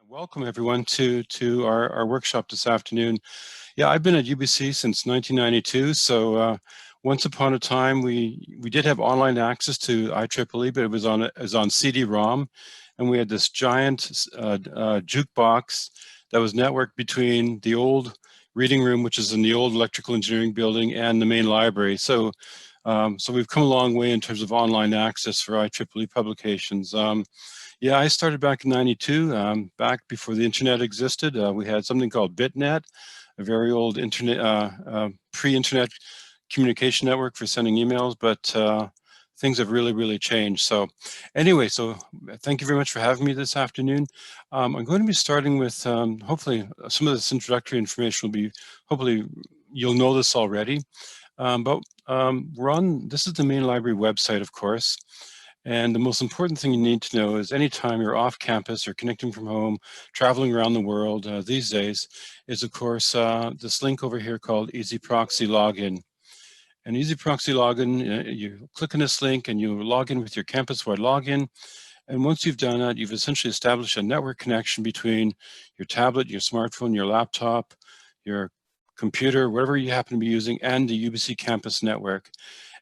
Welcome everyone to our workshop this afternoon. Yeah, I've been at UBC since 1992. So once upon a time we did have online access to IEEE, but it was on CD-ROM, and we had this giant jukebox that was networked between the old reading room, which is in the old electrical engineering building, and the main library. So we've come a long way in terms of online access for IEEE publications. Yeah, I started back in '92, back before the internet existed. We had something called BitNet, a very old internet, pre-internet communication network for sending emails, but things have really changed. So anyway, so thank you very much for having me this afternoon. I'm going to be starting with, hopefully some of this introductory information will be, hopefully you'll know this already, this is the main library website, of course. And the most important thing you need to know is anytime you're off campus or connecting from home, traveling around the world these days, is of course this link over here called ECE Proxy Login. And ECE Proxy Login, you click on this link and you log in with your campus-wide login. And once you've done that, you've essentially established a network connection between your tablet, your smartphone, your laptop, your computer, whatever you happen to be using, and the UBC campus network.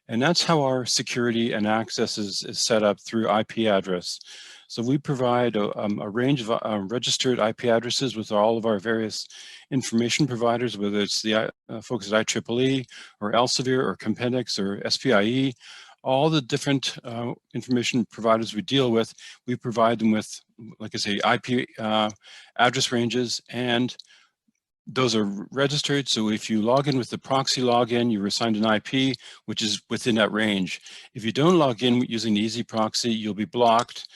And that's how our security and access is set up through IP address. So we provide a range of registered IP addresses with all of our various information providers, whether it's the folks at IEEE or Elsevier or Compendex or SPIE, all the different information providers we deal with, we provide them with, like I say, IP address ranges, and those are registered. So if you log in with the proxy login, you're assigned an IP, which is within that range. If you don't log in using the ECE proxy, you'll be blocked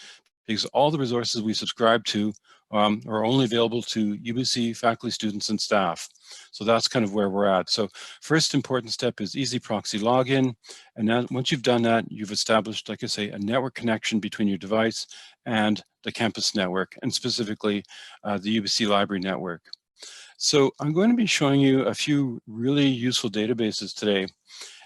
because all the resources we subscribe to are only available to UBC faculty, students, and staff. So that's kind of where we're at. So first important step is ECE proxy login. And then once you've done that, you've established, like I say, a network connection between your device and the campus network, and specifically the UBC library network. So I'm going to be showing you a few really useful databases today.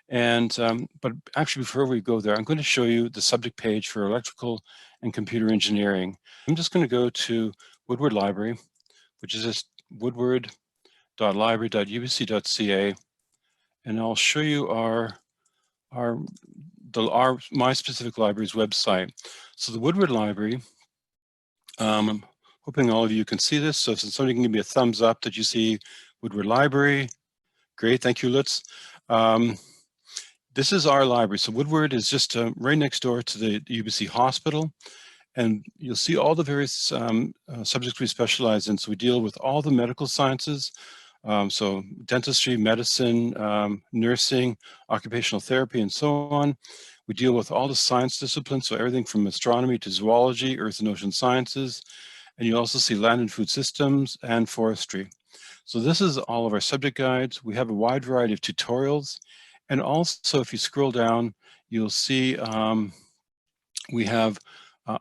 And, but actually before we go there, I'm going to show you the subject page for electrical and computer engineering. I'm just going to go to Woodward Library, which is just woodward.library.ubc.ca. And I'll show you my specific library's website. So the Woodward Library, I'm hoping all of you can see this. So if somebody can give me a thumbs up that you see Woodward Library, great, thank you, Lutz. This is our library. So Woodward is just right next door to the UBC hospital. And you'll see all the various subjects we specialize in. So we deal with all the medical sciences, so dentistry, medicine, nursing, occupational therapy, and so on. We deal with all the science disciplines, so everything from astronomy to zoology, earth and ocean sciences. And you also see land and food systems and forestry. So this is all of our subject guides. We have a wide variety of tutorials. And also, if you scroll down, you'll see we have,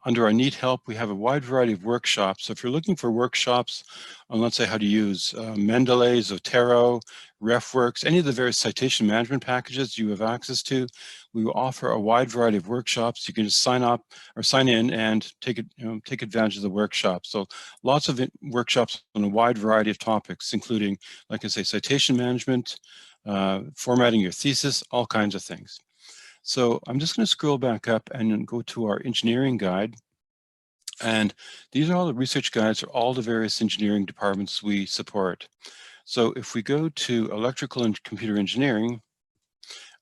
under our Need Help, we have a wide variety of workshops. So if you're looking for workshops on, let's say, how to use Mendeley, Zotero, RefWorks, any of the various citation management packages you have access to, we will offer a wide variety of workshops. You can just sign up or sign in and take advantage of the workshop. So lots of workshops on a wide variety of topics, including, like I say, citation management, formatting your thesis, all kinds of things. So I'm just going to scroll back up and go to our engineering guide. And these are all the research guides for all the various engineering departments we support. So if we go to electrical and computer engineering,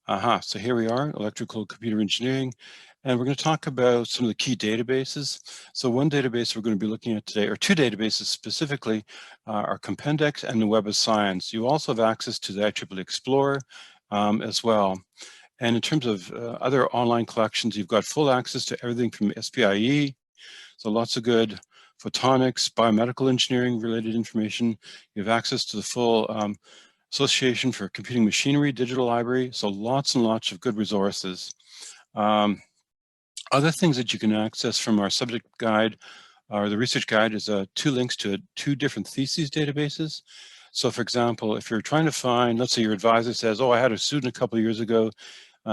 so here we are, electrical computer engineering, and we're going to talk about some of the key databases. So one database we're going to be looking at today, or two databases specifically, are Compendex and the Web of Science. You also have access to the IEEE Explorer as well. And in terms of other online collections, you've got full access to everything from SPIE, so lots of good photonics, biomedical engineering related information. You have access to the full Association for Computing Machinery digital library, so lots and lots of good resources. Other things that you can access from our subject guide or the research guide is two links to two different theses databases. So for example, if you're trying to find, let's say your advisor says, oh, I had a student a couple of years ago,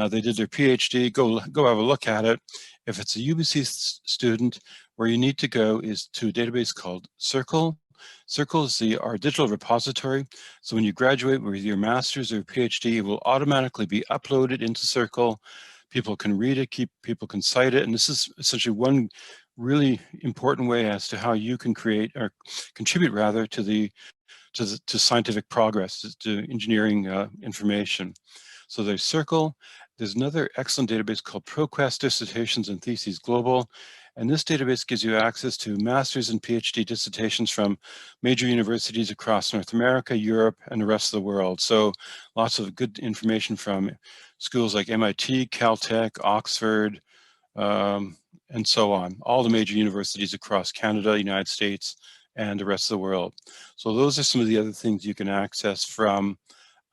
they did their PhD, go have a look at it. If it's a UBC student, where you need to go is to a database called Circle. Circle is our digital repository. So when you graduate with your master's or PhD, it will automatically be uploaded into Circle. People can read it, people can cite it, and this is essentially one really important way as to how you can create or contribute rather to scientific progress, to engineering information. So there's Circle. There's another excellent database called ProQuest Dissertations and Theses Global. And this database gives you access to master's and PhD dissertations from major universities across North America, Europe, and the rest of the world. So lots of good information from schools like MIT, Caltech, Oxford, and so on. All the major universities across Canada, United States, and the rest of the world. So those are some of the other things you can access from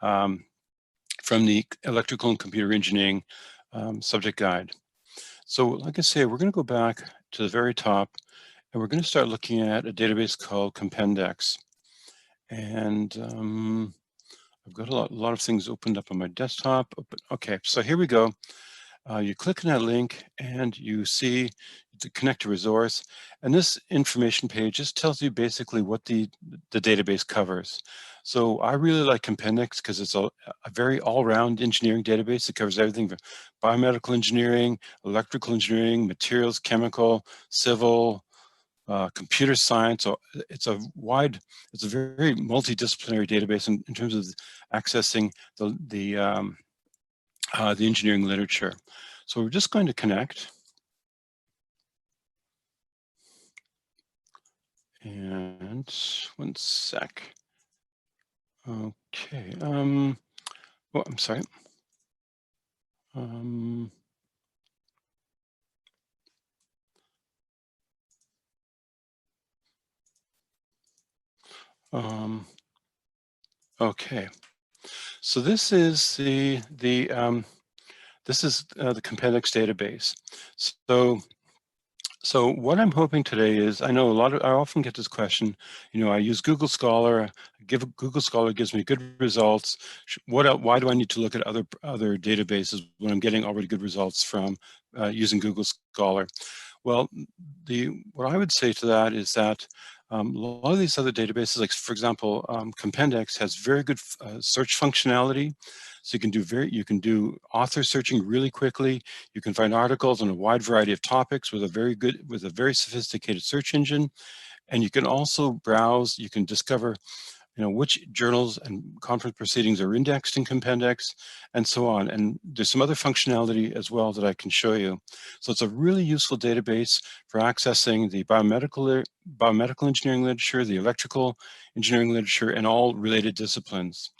the electrical and computer engineering subject guide. So like I say, we're going to go back to the very top and we're going to start looking at a database called Compendex. And I've got a lot of things opened up on my desktop. Okay, so here we go. You click on that link and you see the connect to resource. And this information page just tells you basically what the database covers. So I really like Compendex because it's a very all-round engineering database. It covers everything from biomedical engineering, electrical engineering, materials, chemical, civil, computer science. So it's a very multidisciplinary database in terms of accessing the engineering literature. So we're just going to connect. And one sec. Okay. Oh, I'm sorry. Okay. So this is the Compendex database. So what I'm hoping today is, I know I often get this question, I use Google Scholar, Google Scholar gives me good results. Why do I need to look at other databases when I'm getting already good results from using Google Scholar? Well, what I would say to that is that a lot of these other databases, like for example, Compendex has very good search functionality. So you can do author searching really quickly. You can find articles on a wide variety of topics with a very sophisticated search engine. And you can also browse, you can discover which journals and conference proceedings are indexed in Compendex, and so on. And there's some other functionality as well that I can show you. So it's a really useful database for accessing the biomedical engineering literature, the electrical engineering literature, and all related disciplines.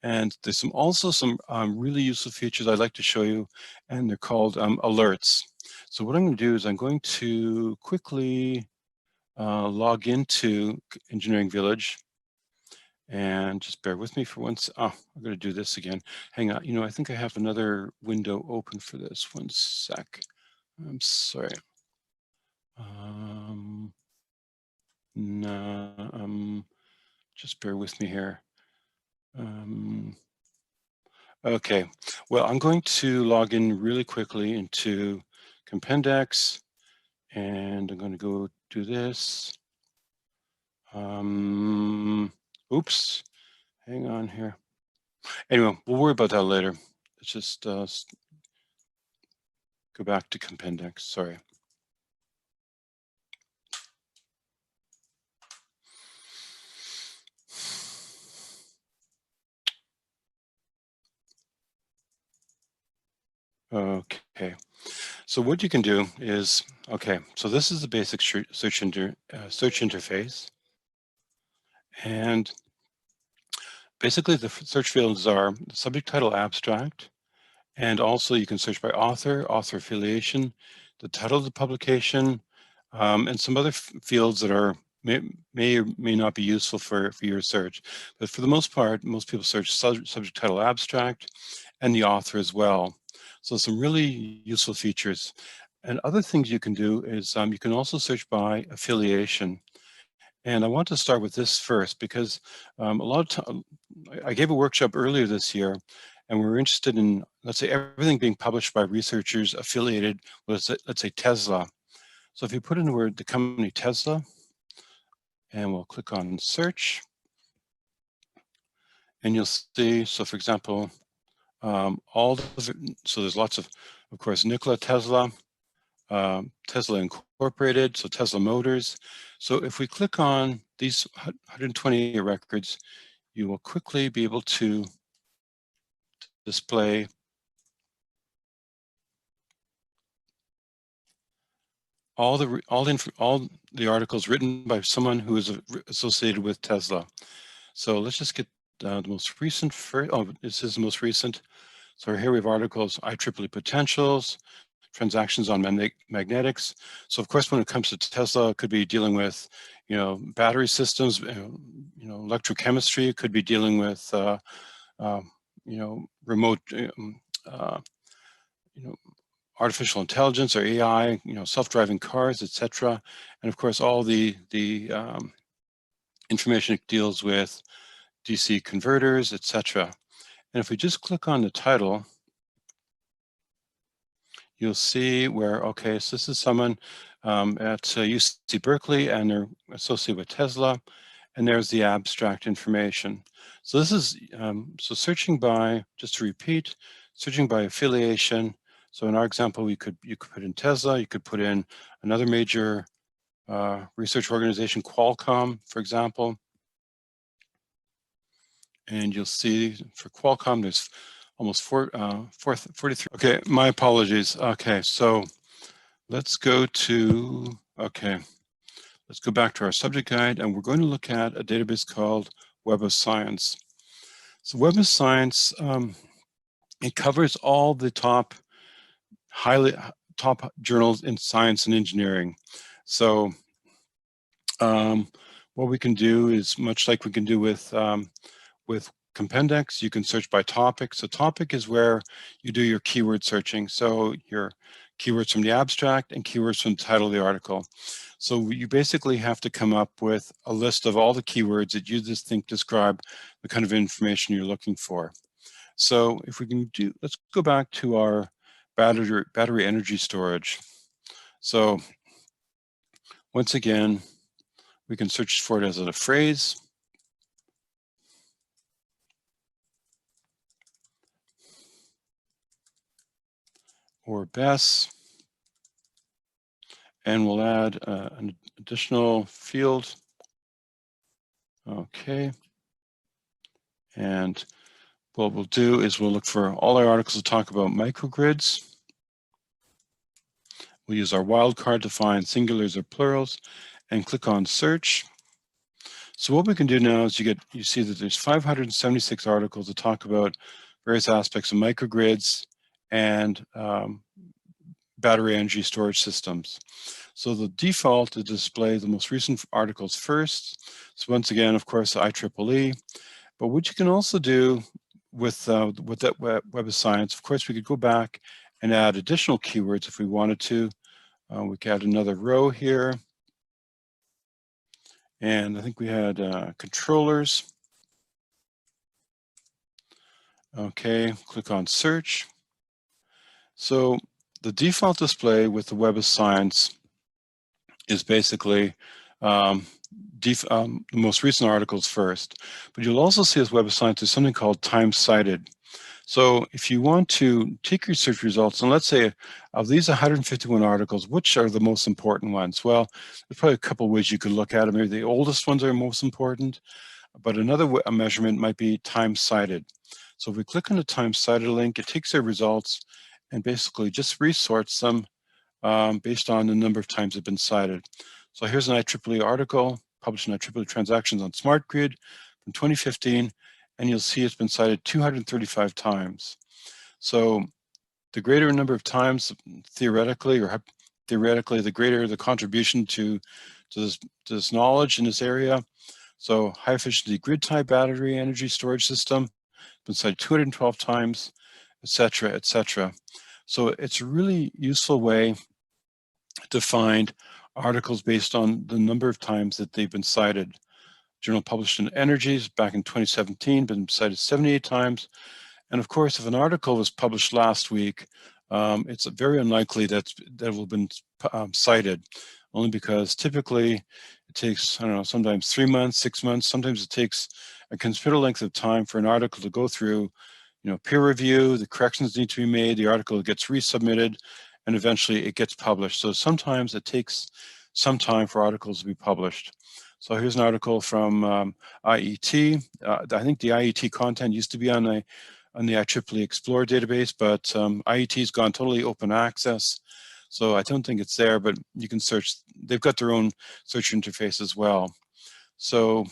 And there's also some really useful features I'd like to show you, and they're called alerts. So what I'm going to do is I'm going to quickly log into Engineering Village. And just bear with me for once. Oh, I'm going to do this again. Hang on. I think I have another window open for this. One sec. I'm sorry. No, just bear with me here. Okay. Well, I'm going to log in really quickly into Compendex, and I'm going to go do this. Oops. Hang on here. Anyway, we'll worry about that later. Let's just go back to Compendex, sorry. Okay, so what you can do is, okay, so this is the basic search interface. And basically the search fields are the subject title abstract, and also you can search by author affiliation, the title of the publication, and some other fields that may or may not be useful for your search. But for the most part, most people search subject title abstract and the author as well. So some really useful features. And other things you can do is you can also search by affiliation. And I want to start with this first because a lot of time, I gave a workshop earlier this year, and we're interested in, let's say, everything being published by researchers affiliated with, let's say, Tesla. So if you put in the word the company Tesla, and we'll click on search, and you'll see, so for example, so there's lots of course, Nikola Tesla, Tesla Incorporated, so Tesla Motors. So if we click on these 128 records, you will quickly be able to display all the articles written by someone who is associated with Tesla. So let's just get the most recent first. Oh, this is the most recent. So here we have articles, IEEE potentials, transactions on magnetics. So of course, when it comes to Tesla, it could be dealing with, battery systems, electrochemistry. It could be dealing with, remote, artificial intelligence or AI, self-driving cars, etc. And of course, all the information deals with DC converters, etc. And if we just click on the title, you'll see where, okay, so this is someone at UC Berkeley, and they're associated with Tesla, and there's the abstract information. So this is, so searching by, just to repeat, searching by affiliation. So in our example, you could put in Tesla, you could put in another major research organization, Qualcomm, for example. And you'll see for Qualcomm, there's almost 43. Okay, my apologies. Okay, so let's go back to our subject guide, and we're going to look at a database called Web of Science. So Web of Science, it covers all the top journals in science and engineering. So what we can do is much like we can do with Compendex, you can search by topic. So topic is where you do your keyword searching. So your keywords from the abstract and keywords from the title of the article. So you basically have to come up with a list of all the keywords that you just think describe the kind of information you're looking for. So if we can let's go back to our battery energy storage. So once again, we can search for it as a phrase. Or BESS, and we'll add an additional field. Okay, and what we'll do is we'll look for all our articles to talk about microgrids. We'll use our wildcard to find singulars or plurals, and click on search. So what we can do now is you see that there's 576 articles that talk about various aspects of microgrids and battery energy storage systems. So the default is to display the most recent articles first. So once again, of course, the IEEE. But what you can also do with that Web of Science, of course, we could go back and add additional keywords if we wanted to. We could add another row here. And I think we had controllers. Okay, click on search. So the default display with the Web of Science is basically the most recent articles first. But you'll also see as Web of Science there's something called time cited. So if you want to take your search results, and let's say of these 151 articles, which are the most important ones? Well, there's probably a couple of ways you could look at it. Maybe the oldest ones are most important, but another measurement might be time cited. So if we click on the time cited link, it takes our results and basically just resorts them based on the number of times they've been cited. So here's an IEEE article published in IEEE Transactions on Smart Grid from 2015, and you'll see it's been cited 235 times. So the greater number of times, theoretically, the greater the contribution to this knowledge in this area. So high efficiency grid type battery energy storage system, been cited 212 times, etc., etc. So it's a really useful way to find articles based on the number of times that they've been cited. Journal published in Energies back in 2017, been cited 78 times. And of course, if an article was published last week, it's very unlikely that it will have been cited, only because typically it takes, I don't know, sometimes 3 months, 6 months, sometimes it takes a considerable length of time for an article to go through, peer review, the corrections need to be made, the article gets resubmitted, and eventually it gets published. So sometimes it takes some time for articles to be published. So here's an article from IET. I think the IET content used to be on the IEEE Explorer database, but IET's gone totally open access. So I don't think it's there, but you can search. They've got their own search interface as well. So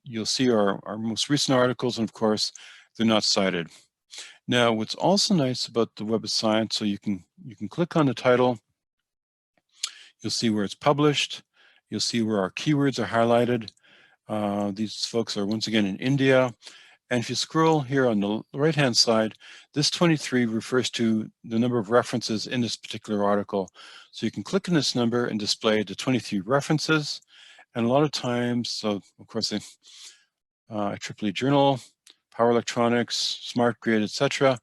you'll see our most recent articles, and of course, they're not cited. Now, what's also nice about the Web of Science, so you can click on the title, you'll see where it's published, you'll see where our keywords are highlighted. These folks are once again in India. And if you scroll here on the right-hand side, this 23 refers to the number of references in this particular article. So you can click on this number and display the 23 references. And a lot of times, so of course, the IEEE Journal, Power Electronics, Smart Grid, etc.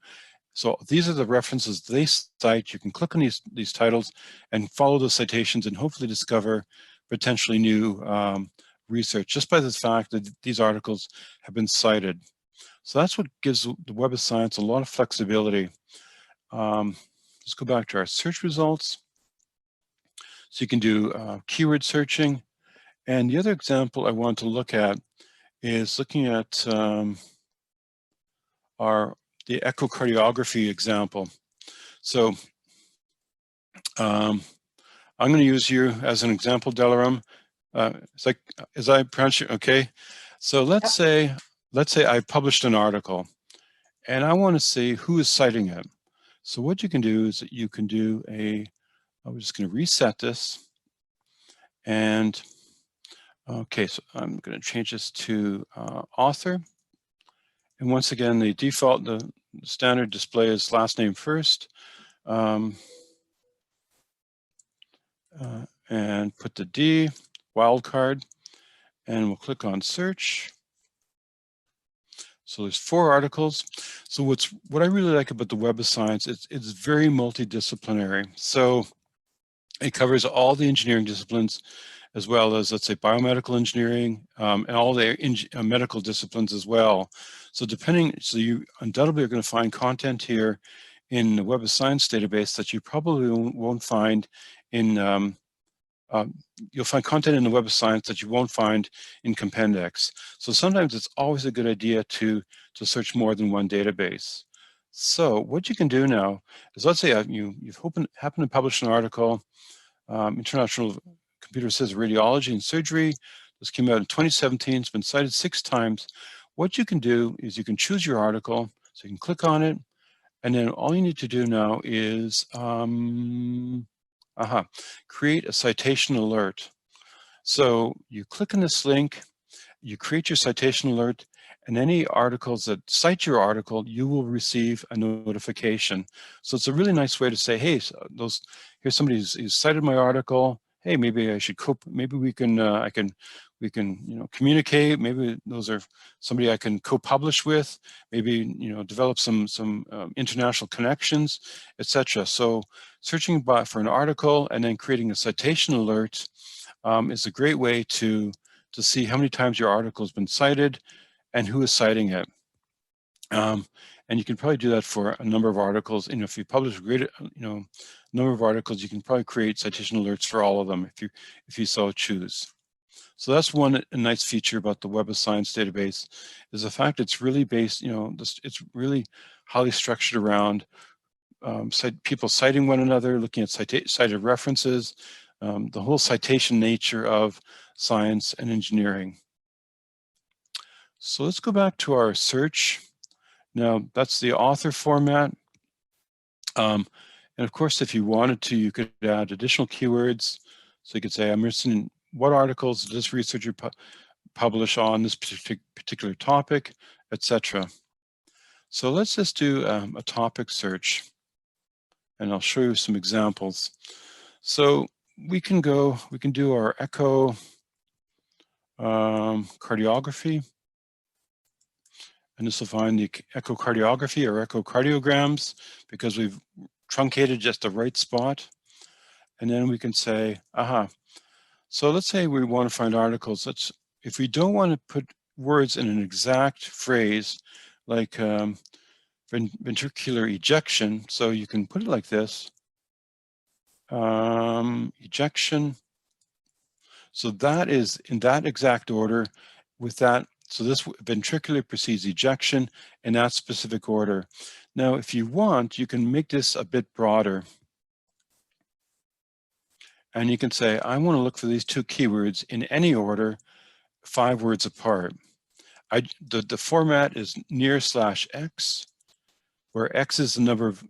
So these are the references they cite. You can click on these titles and follow the citations and hopefully discover potentially new research just by the fact that these articles have been cited. So that's what gives the Web of Science a lot of flexibility. Let's go back to our search results. So you can do keyword searching. And the other example I want to look at is looking at the echocardiography example. So I'm going to use you as an example, Delaram. As I pronounce you, okay? So let's say I published an article and I want to see who is citing it. So what you can do is that you can do I'm just going to reset this. And okay, so I'm going to change this to author. And once again, the default, the standard display is last name first. And put the D, wildcard, and we'll click on search. So there's 4 articles. So what I really like about the Web of Science, it's very multidisciplinary. So it covers all the engineering disciplines, as well as, let's say, biomedical engineering, and all the medical disciplines as well. So you undoubtedly are going to find content here in the Web of Science database that you probably won't find in, you'll find content in the Web of Science that you won't find in Compendex. So sometimes it's always a good idea to search more than one database. So what you can do now is, let's say you've happened to publish an article, International Computer Assisted Radiology and Surgery. This came out in 2017. It's been cited 6 times. What you can do is you can choose your article. So you can click on it. And then all you need to do now is create a citation alert. So you click on this link, you create your citation alert, and any articles that cite your article, you will receive a notification. So it's a really nice way to say, hey, here's somebody who's cited my article. Hey, maybe I should maybe we can communicate. Maybe those are somebody I can co-publish with. Maybe develop some international connections, etc. So searching for an article and then creating a citation alert is a great way to see how many times your article has been cited and who is citing it. And you can probably do that for a number of articles. If you publish a great, number of articles, you can probably create citation alerts for all of them if you so choose. So that's one nice feature about the Web of Science database, is the fact it's really based, it's really highly structured around people citing one another, looking at cited references, the whole citation nature of science and engineering. So let's go back to our search. Now that's the author format. And of course, if you wanted to, you could add additional keywords. So you could say, I'm interested in what articles does this researcher publish on this particular topic, etc. So let's just do a topic search, and I'll show you some examples. So we can do our echo cardiography, And this will find the echocardiography or echocardiograms because we've truncated just the right spot. And then we can say, aha. So let's say we want to find articles. If we don't want to put words in an exact phrase, like ventricular ejection, so you can put it like this, ejection. So that is in that exact order with that. So this ventricular precedes ejection in that specific order. Now, if you want, you can make this a bit broader. And you can say, I want to look for these two keywords in any order, 5 words apart. The format is near/x, where x is the number of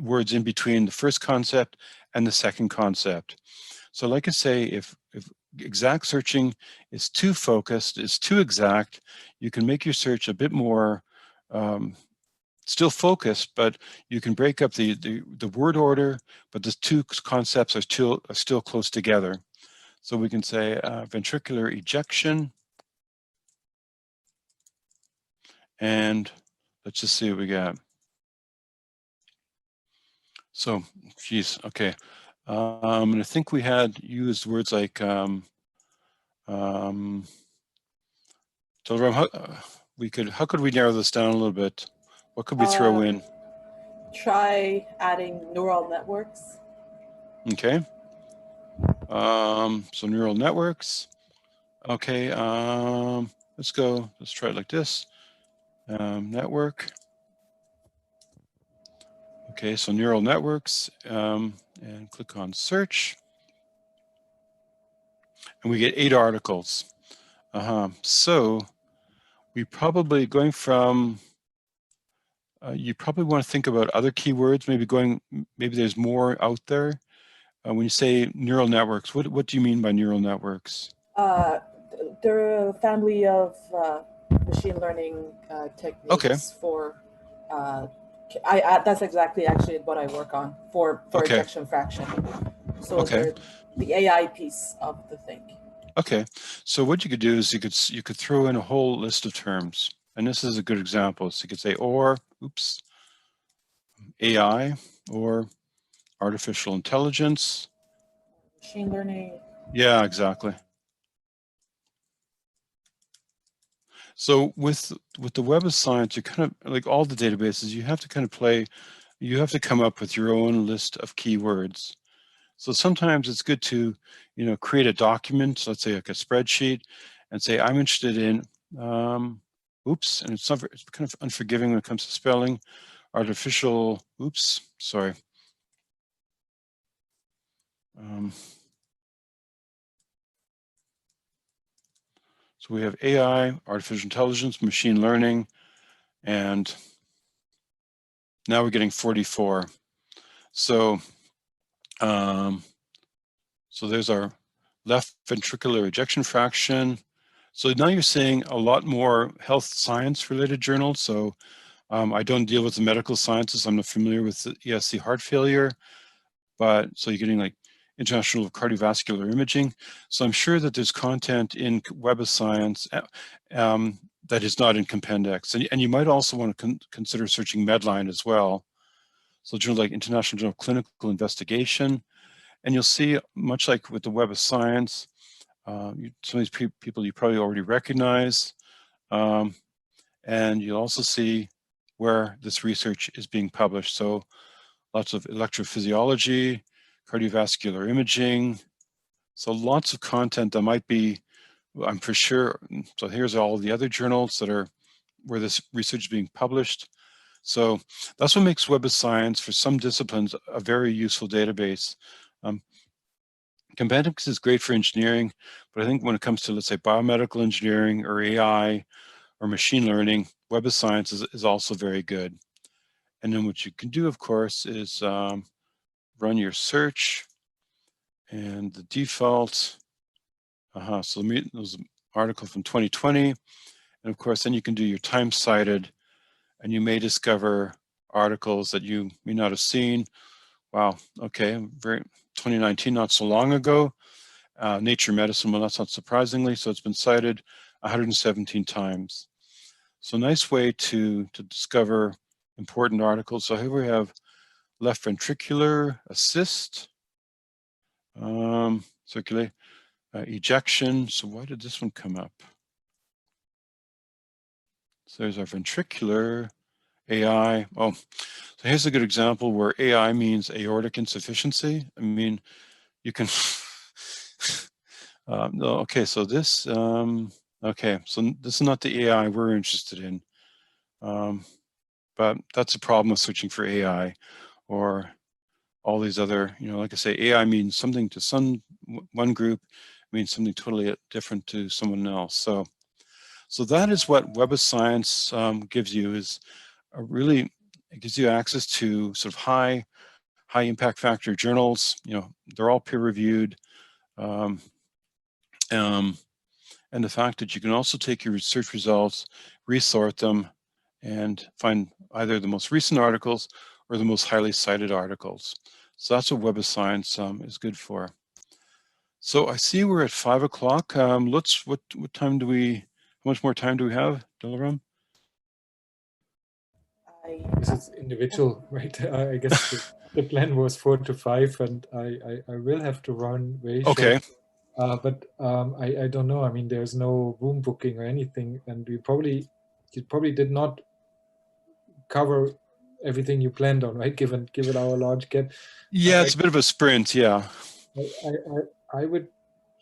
words in between the first concept and the second concept. So like I say, if exact searching is too focused, is too exact, you can make your search a bit more still focused, but you can break up the word order, but the two concepts are still close together. So we can say ventricular ejection, and let's just see what we got. So, geez, okay. And I think we had used words like, how could we narrow this down a little bit? What could we throw in? Try adding neural networks. Okay. So neural networks. Okay. Let's try it like this. Network. Okay, so neural networks, and click on search. And we get 8 articles. So we probably going from, you probably want to think about other keywords, maybe there's more out there. When you say neural networks, what do you mean by neural networks? They're a family of machine learning techniques for, that's exactly actually what I work on for ejection fraction. So they're the AI piece of the thing. Okay, so what you could do is you could throw in a whole list of terms, and this is a good example. So you could say AI or artificial intelligence, machine learning. Yeah, exactly. So with the Web of Science, you kind of like all the databases, you have to kind of you have to come up with your own list of keywords. So sometimes it's good to, create a document, so let's say like a spreadsheet, and say, I'm interested in, and it's kind of unforgiving when it comes to spelling, artificial, sorry. So we have AI, artificial intelligence, machine learning, and now we're getting 44. So, so there's our left ventricular ejection fraction. So now you're seeing a lot more health science related journals. So I don't deal with the medical sciences. I'm not familiar with the ECE heart failure, but so you're getting like International Cardiovascular Imaging. So I'm sure that there's content in Web of Science that is not in Compendex. And you might also want to consider searching Medline as well. So journals like International Journal of Clinical Investigation. And you'll see, much like with the Web of Science, some of these people you probably already recognize. And you'll also see where this research is being published. So lots of electrophysiology, cardiovascular imaging. So lots of content that might be, I'm for sure. So here's all the other journals that are where this research is being published. So that's what makes Web of Science for some disciplines a very useful database. Compendex is great for engineering, but I think when it comes to, let's say, biomedical engineering or AI or machine learning, Web of Science is also very good. And then what you can do, of course, is run your search, and the default, so those article from 2020, and of course, then you can do your time-cited, and you may discover articles that you may not have seen. Wow, okay, 2019, not so long ago. Nature Medicine, well, that's not surprisingly, so it's been cited 117 times. So nice way to discover important articles. So here we have left ventricular assist, circulate, ejection. So why did this one come up? So there's our ventricular, AI. Oh, so here's a good example where AI means aortic insufficiency. I mean, you can, no, okay, so this, okay, so this is not the AI we're interested in. But that's a problem with searching for AI or all these other, you know, like I say, AI means something to one group, means something totally different to someone else. So that is what Web of Science gives you, is it gives you access to sort of high impact factor journals. You know, they're all peer reviewed. And the fact that you can also take your research results, resort them, and find either the most recent articles or the most highly cited articles. So that's what Web of Science is good for. So I see we're at 5 o'clock. What time do we, how much more time do we have, Delaram? This is individual, right? I guess the plan was 4 to 5, and I will have to run very short. Okay. But I don't know. I mean, there's no room booking or anything, and you probably did not cover everything you planned on, right? Given our large gap. Yeah, it's a bit of a sprint. Yeah. I would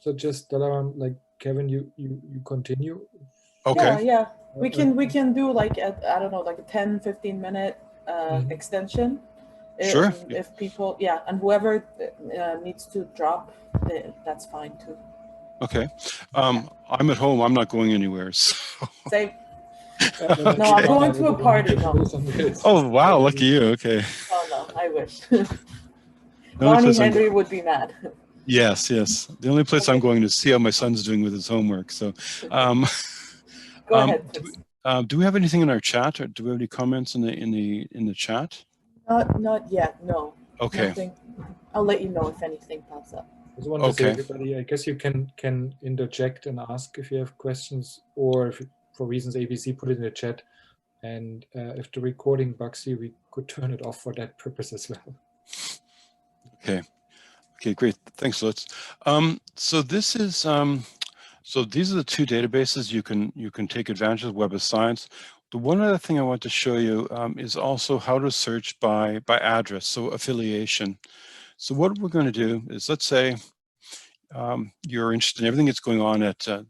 suggest, Dalaram, like Kevin, you continue. Okay. Yeah. We can do like I don't know, like a 10-15 minute extension. Sure. If people, and whoever needs to drop, that's fine too. Okay. I'm at home. I'm not going anywhere. So. Same. No, I'm going to a party. No. Oh, wow. Lucky you. Okay. Oh, no, I wish. Ronnie Henry would be mad. Yes. The only place I'm going to see how my son's doing with his homework. So, go ahead. Do we have anything in our chat, or do we have any comments in the chat? Not yet. No. Okay. Nothing. I'll let you know if anything pops up. I just want to say, everybody, I guess you can interject and ask if you have questions, or if for reasons ABC, put it in the chat. And if the recording bugs you, we could turn it off for that purpose as well. Okay, great. Thanks, Lutz. So this is so these are the two databases you can take advantage of Web of Science. The one other thing I want to show you is also how to search by address, so affiliation. So what we're going to do is, let's say you're interested in everything that's going on at a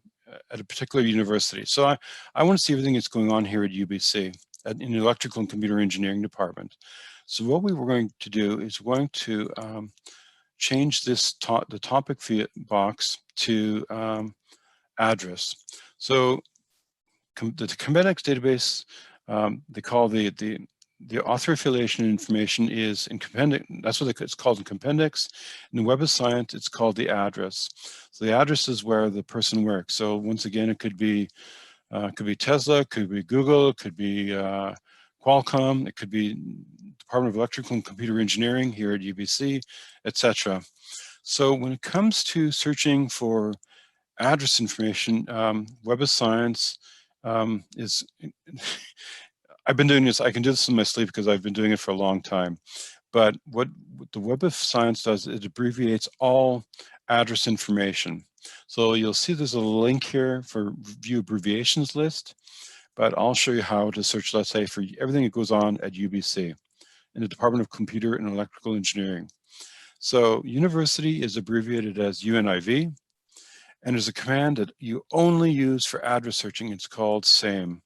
particular university. So I want to see everything that's going on here at UBC, in the Electrical and Computer Engineering department. So what we were going to do is we're going to change this the topic box to address. So the Compendex database, they call the author affiliation information is in Compendex. That's what it's called in Compendex. In the Web of Science, it's called the address. So the address is where the person works. So once again, it could be Tesla, could be Google, it could be Qualcomm, it could be Department of Electrical and Computer Engineering here at UBC, etc. So when it comes to searching for address information, Web of Science is, I've been doing this, I can do this in my sleep because I've been doing it for a long time. But what the Web of Science does, it abbreviates all address information. So you'll see there's a link here for view abbreviations list, but I'll show you how to search, let's say, for everything that goes on at UBC in the Department of Computer and Electrical Engineering. So university is abbreviated as UNIV, and there's a command that you only use for address searching. It's called SAME.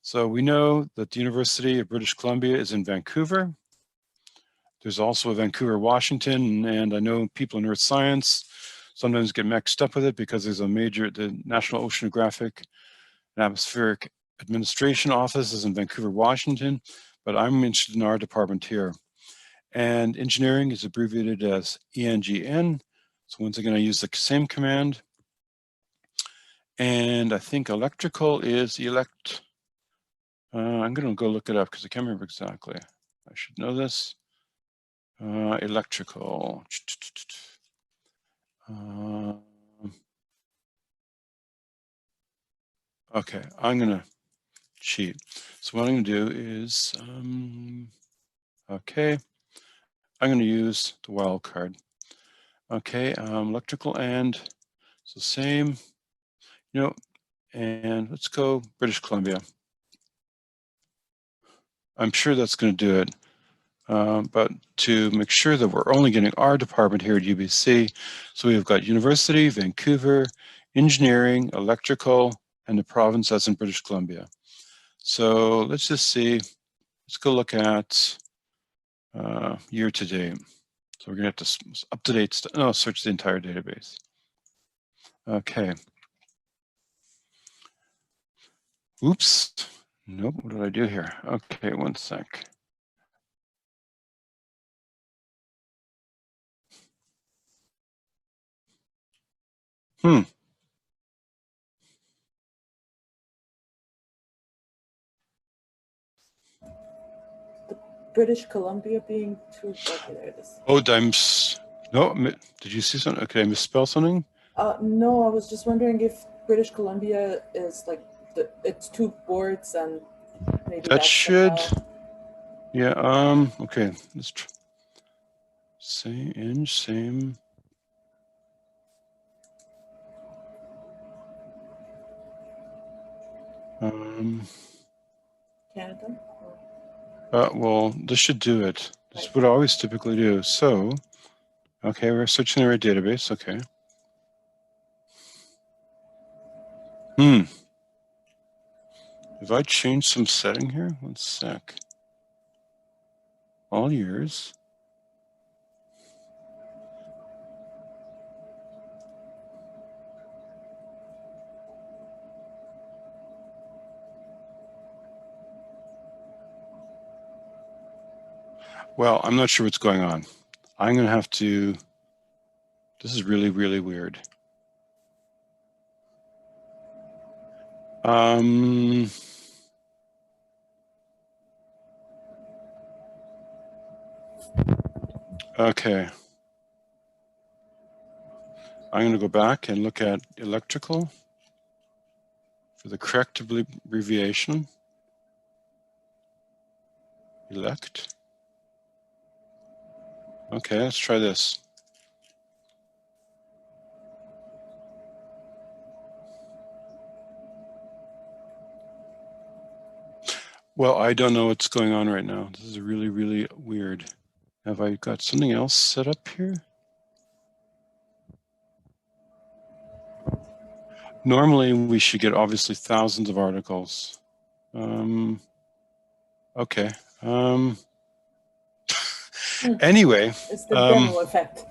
So we know that the University of British Columbia is in Vancouver. There's also a Vancouver, Washington, and I know people in earth science sometimes get mixed up with it because there's the National Oceanographic and Atmospheric Administration office is in Vancouver, Washington, but I'm interested in our department here. And engineering is abbreviated as ENGN. So once again, I use the same command. And I think electrical is I'm going to go look it up because I can't remember exactly. I should know this. Electrical. Okay, I'm going to sheet. So what I'm going to do is, okay, I'm going to use the wildcard. Okay, electrical and, so same, you know, and let's go British Columbia. I'm sure that's going to do it. But to make sure that we're only getting our department here at UBC, so we've got University, Vancouver, Engineering, Electrical, and the province that's in British Columbia. So let's just see, let's go look at year to date. So we're gonna have to up-to-date, no, search the entire database. Okay. Oops, nope, what did I do here? Okay, one sec. British Columbia being too, okay, there it is. Oh, no, did you see something? Okay, I misspelled something? No, I was just wondering if British Columbia is like, it's two boards and maybe That should, somehow... yeah, okay, let's try. Same. Canada? Well, this should do it. This is what I always typically do. So, okay, we're searching the right database. Okay. Have I changed some setting here? One sec. All years. Well, I'm not sure what's going on. I'm going to have to, this is really, really weird. Okay. I'm going to go back and look at electrical for the correct abbreviation. Elect. Okay, let's try this. Well, I don't know what's going on right now. This is really, really weird. Have I got something else set up here? Normally, we should get obviously thousands of articles. Okay. Anyway. It's the demo effect.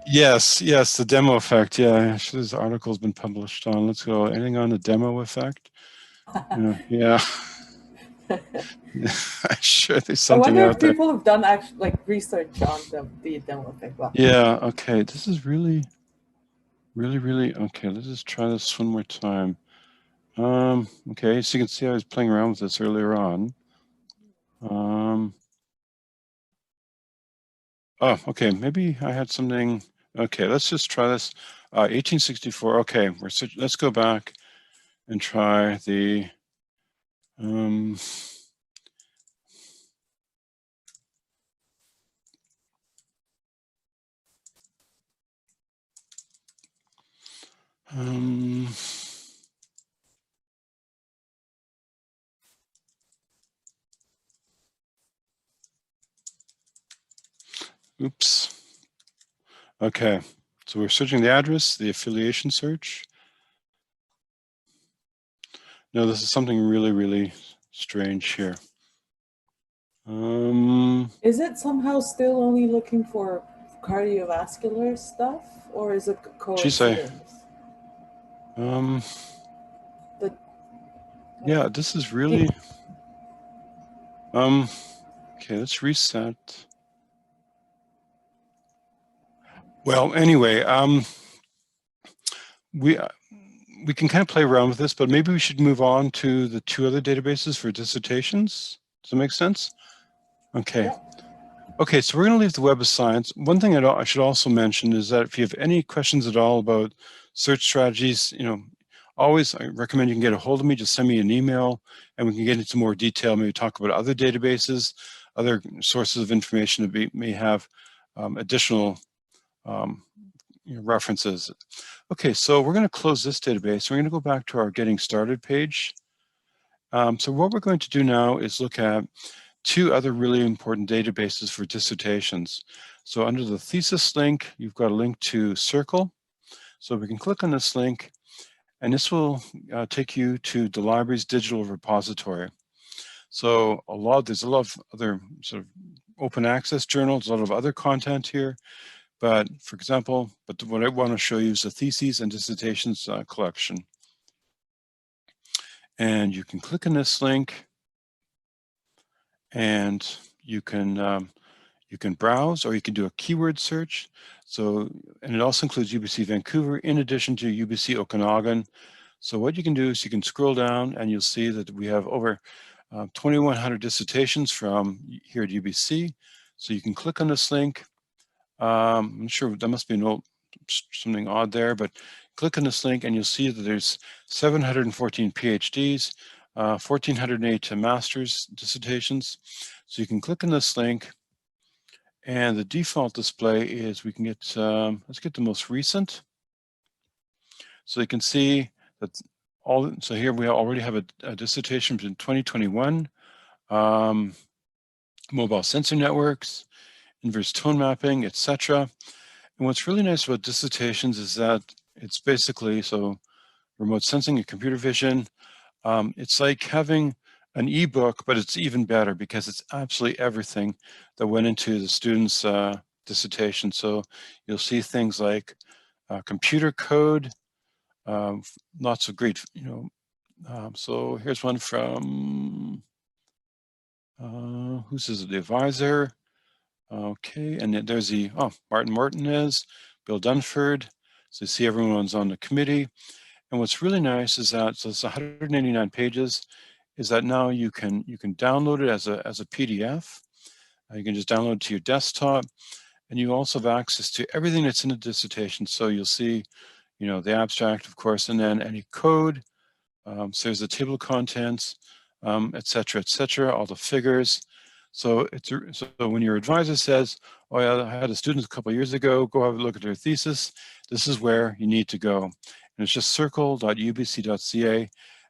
Yes, the demo effect. Yeah, actually, this article's been published on. Let's go. Anything on the demo effect? Yeah. I'm sure there's something out there. I wonder if people have done actually like research on the demo effect. Well, yeah. Okay. This is really okay. Let's just try this one more time. Okay. So you can see I was playing around with this earlier on. Oh, okay. Maybe I had something. Okay. Let's just try this. 1864. Okay. Let's go back and try the. Oops. Okay, so we're searching the address, the affiliation search. No, this is something really, really strange here. Is it somehow still only looking for cardiovascular stuff, or is it coincidence? Yeah, this is really. Okay, let's reset. Well, anyway, we can kind of play around with this, but maybe we should move on to the two other databases for dissertations. Does that make sense? Okay. Yeah. Okay, so we're going to leave the Web of Science. One thing I should also mention is that if you have any questions at all about search strategies, always, I recommend you can get a hold of me, just send me an email and we can get into more detail, maybe talk about other databases, other sources of information that may have additional references. Okay, so we're going to close this database. We're going to go back to our Getting Started page. So what we're going to do now is look at two other really important databases for dissertations. So under the thesis link, you've got a link to Circle. So we can click on this link, and this will take you to the library's digital repository. So there's a lot of other sort of open access journals, a lot of other content here. But for example, what I want to show you is the theses and dissertations collection. And you can click on this link, and you can browse, or you can do a keyword search. So, and it also includes UBC Vancouver in addition to UBC Okanagan. So what you can do is you can scroll down and you'll see that we have over 2,100 dissertations from here at UBC. So you can click on this link. I'm sure there must be something odd there, but click on this link and you'll see that there's 714 PhDs, 1,408 master's dissertations. So you can click on this link, and the default display is we can get, let's get the most recent. So you can see that so here we already have a dissertation in 2021, mobile sensor networks, inverse tone mapping, etc. And what's really nice about dissertations is that it's basically, so remote sensing and computer vision, it's like having an ebook, but it's even better because it's absolutely everything that went into the student's dissertation. So you'll see things like computer code, lots of great, so here's one from, who's the advisor? Okay, and then there's Martin Martinez, Bill Dunford. So you see everyone's on the committee. And what's really nice is that, so it's 189 pages, is that now you can download it as a PDF. You can just download it to your desktop, and you also have access to everything that's in the dissertation. So you'll see, the abstract, of course, and then any code. So there's the table of contents, et cetera, all the figures. So so when your advisor says, oh yeah, I had a student a couple of years ago, go have a look at their thesis, this is where you need to go. And it's just circle.ubc.ca,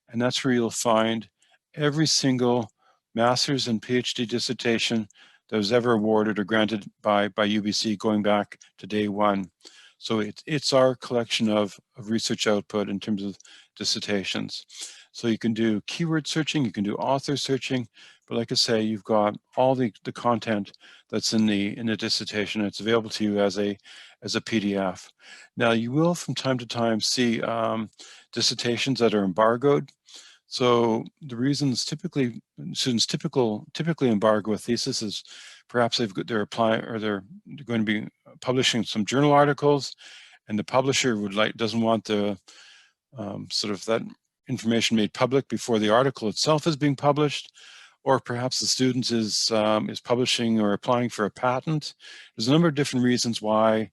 and that's where you'll find every single master's and PhD dissertation that was ever awarded or granted by UBC going back to day one. So it's our collection of research output in terms of dissertations. So you can do keyword searching, you can do author searching, but like I say, you've got all the content that's in the dissertation. It's available to you as a PDF. Now you will from time to time see dissertations that are embargoed. So the reasons students typically embargo a thesis is perhaps they're applying, or they're going to be publishing some journal articles, and the publisher doesn't want the sort of that information made public before the article itself is being published, or perhaps the student is publishing or applying for a patent. There's a number of different reasons why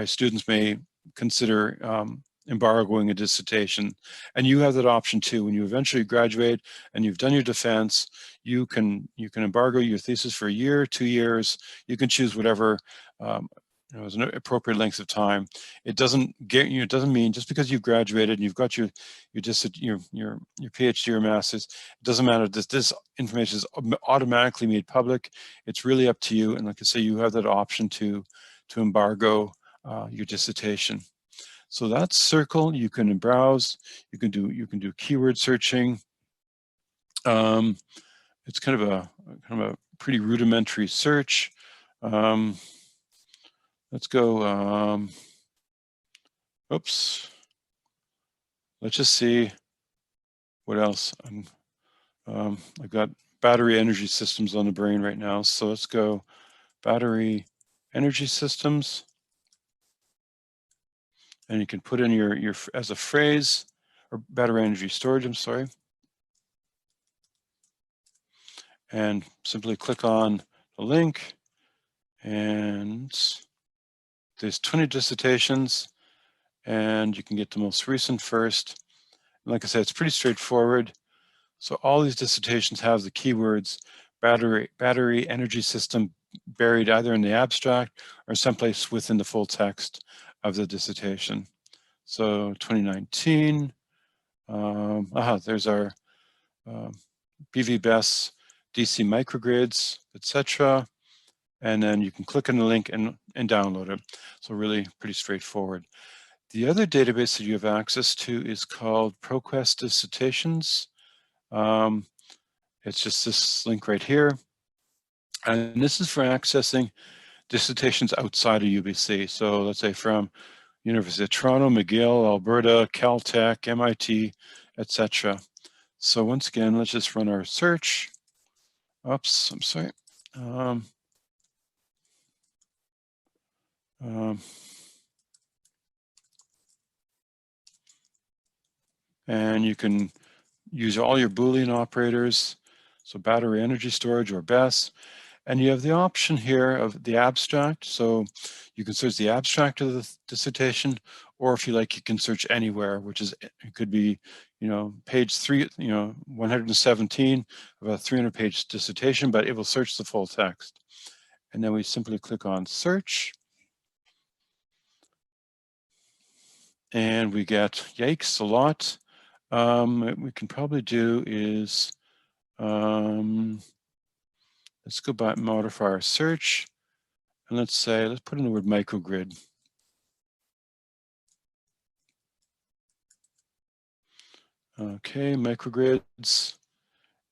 students may consider embargoing a dissertation, and you have that option too. When you eventually graduate and you've done your defense, you can embargo your thesis for a year, 2 years. You can choose whatever as an appropriate length of time. It doesn't it doesn't mean just because you've graduated and you've got your PhD or master's, it doesn't matter that this information is automatically made public. It's really up to you, and like I say, you have that option to embargo your dissertation. So that's Circle. You can browse. You can do keyword searching. It's kind of a pretty rudimentary search. Let's go. Oops. Let's just see what else. I've got battery energy systems on the brain right now. So let's go battery energy systems. And you can put in your as a phrase, or battery energy storage, I'm sorry. And simply click on the link, and there's 20 dissertations, and you can get the most recent first. And like I said, it's pretty straightforward. So all these dissertations have the keywords battery energy system buried either in the abstract or someplace within the full text of the dissertation. So 2019, there's our BVBES DC microgrids, etc. And then you can click on the link and download it. So really pretty straightforward. The other database that you have access to is called ProQuest Dissertations. It's just this link right here. And this is for accessing dissertations outside of UBC. So let's say from University of Toronto, McGill, Alberta, Caltech, MIT, etc. So once again, let's just run our search. Oops, I'm sorry. And you can use all your Boolean operators, so battery energy storage or BESS. And you have the option here of the abstract. So you can search the abstract of the dissertation, or if you like, you can search anywhere, which is, it could be, page 117 of a 300-page dissertation, but it will search the full text. And then we simply click on search. And we get, yikes, a lot. What we can probably do is, let's go back and modify our search. And let's put in the word microgrid. Okay, microgrids.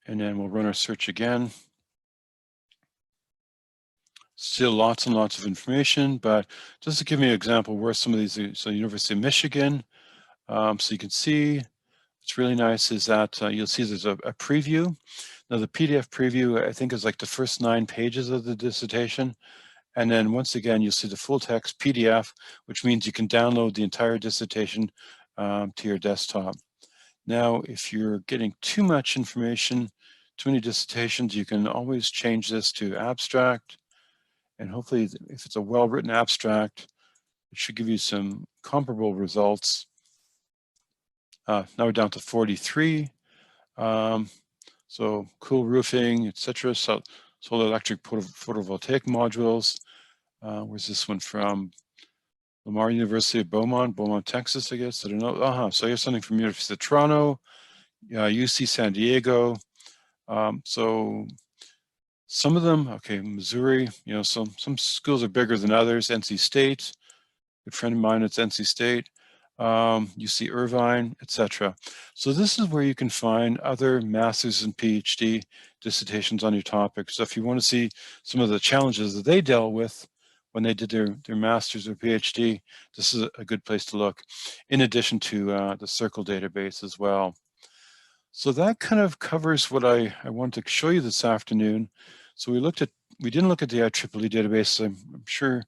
And then we'll run our search again. Still lots and lots of information, but just to give me an example where some of these are, so University of Michigan. So you can see, what's really nice is that you'll see there's a preview. Now the PDF preview, I think, is like the first 9 pages of the dissertation. And then once again, you'll see the full text PDF, which means you can download the entire dissertation to your desktop. Now, if you're getting too much information, too many dissertations, you can always change this to abstract. And hopefully, if it's a well-written abstract, it should give you some comparable results. Now we're down to 43. So cool roofing, etc. So solar electric photovoltaic modules. Where's this one from? Lamar University of Beaumont, Texas, I guess. I don't know. So here's something from University of Toronto, UC San Diego. So some of them, okay, Missouri, some schools are bigger than others. NC State, good friend of mine, it's NC State. UC Irvine, etc. So this is where you can find other master's and PhD dissertations on your topic. So if you want to see some of the challenges that they dealt with when they did their master's or PhD, this is a good place to look, in addition to the Circle database as well. So that kind of covers what I wanted to show you this afternoon. So we didn't look at the IEEE database. I'm sure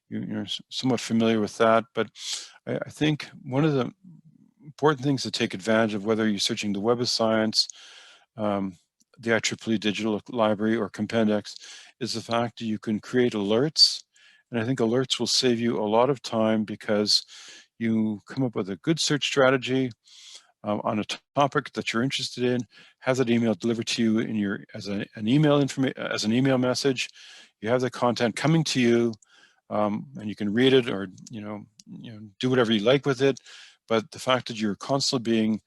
you're somewhat familiar with that, but I think one of the important things to take advantage of, whether you're searching the Web of Science, the IEEE Digital Library, or Compendex, is the fact that you can create alerts. And I think alerts will save you a lot of time because you come up with a good search strategy on a topic that you're interested in, have that email delivered to you in as an email message. You have the content coming to you, and you can read it or do whatever you like with it. But the fact that you're constantly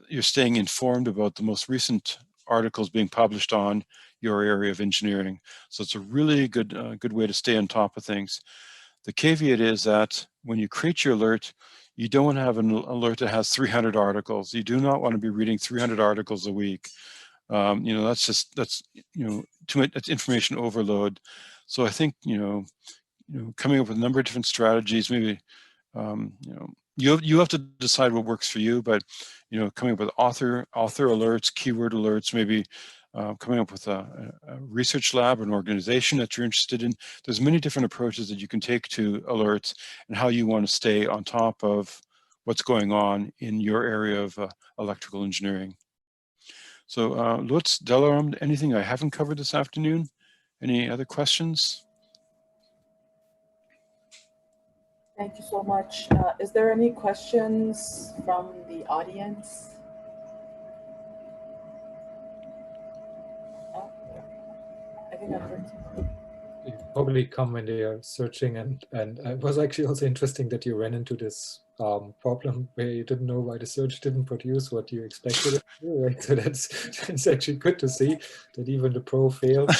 you're staying informed about the most recent articles being published on your area of engineering. So it's a really good way to stay on top of things. The caveat is that when you create your alert, you don't want to have an alert that has 300 articles. You do not want to be reading 300 articles a week. That's too much. That's information overload. So I think coming up with a number of different strategies. Maybe you have to decide what works for you. But coming up with author alerts, keyword alerts, maybe coming up with a research lab or an organization that you're interested in. There's many different approaches that you can take to alerts and how you want to stay on top of what's going on in your area of electrical engineering. So Lutz, Delaram, anything I haven't covered this afternoon? Any other questions? Thank you so much. Is there any questions from the audience? Oh, I think I've heard some. They probably come when they are searching, and it was actually also interesting that you ran into this problem where you didn't know why the search didn't produce what you expected it to do, right? So that's actually good to see that even the pro failed.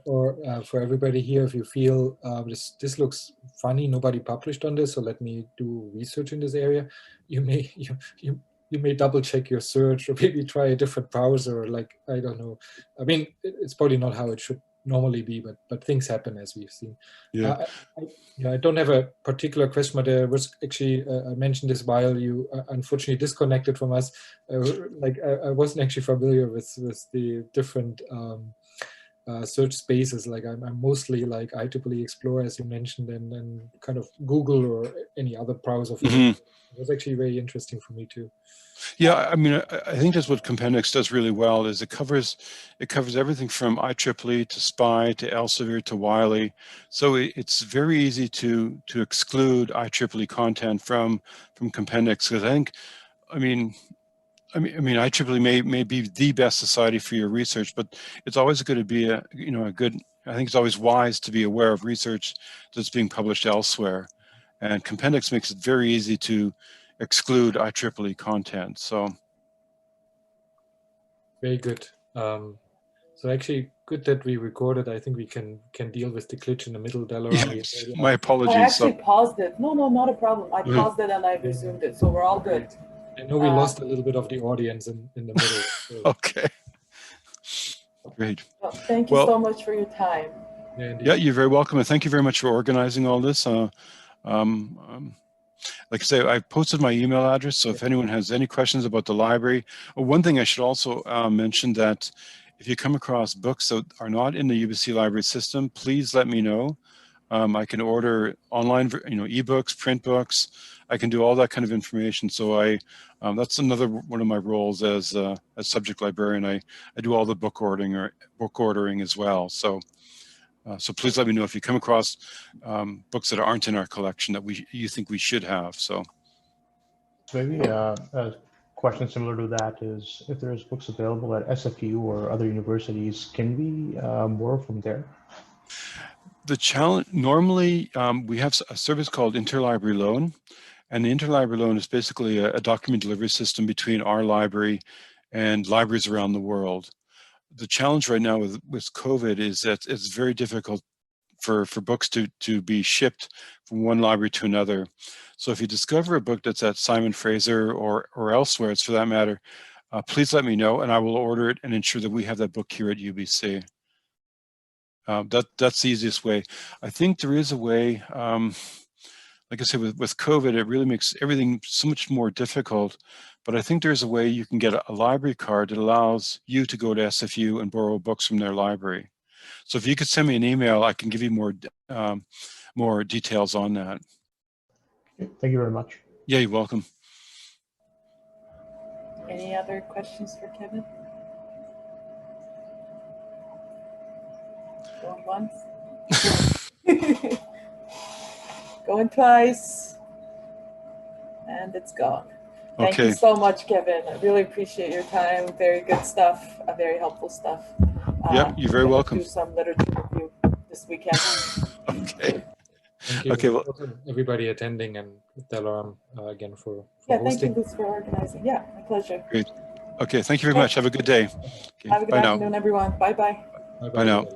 Or for everybody here, if you feel this looks funny, nobody published on this, so let me do research in this area, you may double check your search, or maybe try a different browser, or like, I don't know. I mean, it's probably not how it should normally be, but things happen, as we've seen. Yeah. I don't have a particular question, but there was actually, I mentioned this while you unfortunately disconnected from us. I wasn't actually familiar with the different search spaces. Like I'm mostly like IEEE Explorer, as you mentioned, and kind of Google or any other browser. It was actually very interesting for me too. Yeah, I mean, I think that's what Compendex does really well. Is it covers everything from IEEE to SPI to Elsevier to Wiley. So it's very easy to exclude IEEE content from Compendex, because I mean, IEEE may be the best society for your research, but it's always going to be I think it's always wise to be aware of research that's being published elsewhere. And Compendex makes it very easy to exclude IEEE content. So very good. So actually, good that we recorded. I think we can deal with the glitch in the middle. My apologies. I actually paused it. No, not a problem. I paused it and I resumed it, so we're all good. I know we lost a little bit of the audience in the middle. So. Okay. Great. Well, thank you so much for your time. Yeah, you're very welcome, and thank you very much for organizing all this. Like I say, I posted my email address, so if anyone has any questions about the library. One thing I should also mention, that if you come across books that are not in the UBC library system, please let me know. I can order online, ebooks, print books. I can do all that kind of information. So that's another one of my roles as subject librarian. I do all the book ordering as well. So please let me know if you come across books that aren't in our collection that you think we should have. So maybe a question similar to that is, if there's books available at SFU or other universities, can we borrow from there? The challenge, normally we have a service called Interlibrary Loan, and the Interlibrary Loan is basically a document delivery system between our library and libraries around the world. The challenge right now with COVID is that it's very difficult for books to be shipped from one library to another. So if you discover a book that's at Simon Fraser or elsewhere, for that matter, please let me know, and I will order it and ensure that we have that book here at UBC. That's the easiest way. I think there is a way, like I said, with COVID, it really makes everything so much more difficult. But I think there's a way you can get a library card that allows you to go to SFU and borrow books from their library. So if you could send me an email, I can give you more details on that. Thank you very much. Yeah, you're welcome. Any other questions for Kevin? Going once. Going twice. And it's gone. Thank you so much, Kevin. I really appreciate your time. Very good stuff. Very helpful stuff. Yeah, you're very welcome. Do some literature review this weekend. Okay. Thank you. Okay. Well, everybody attending, and Delaram again for hosting. Thank you, Liz, for organizing. Yeah, my pleasure. Great. Okay. Thank you very much. Have a good day. Okay, have a good afternoon, everyone. Bye-bye. Bye now.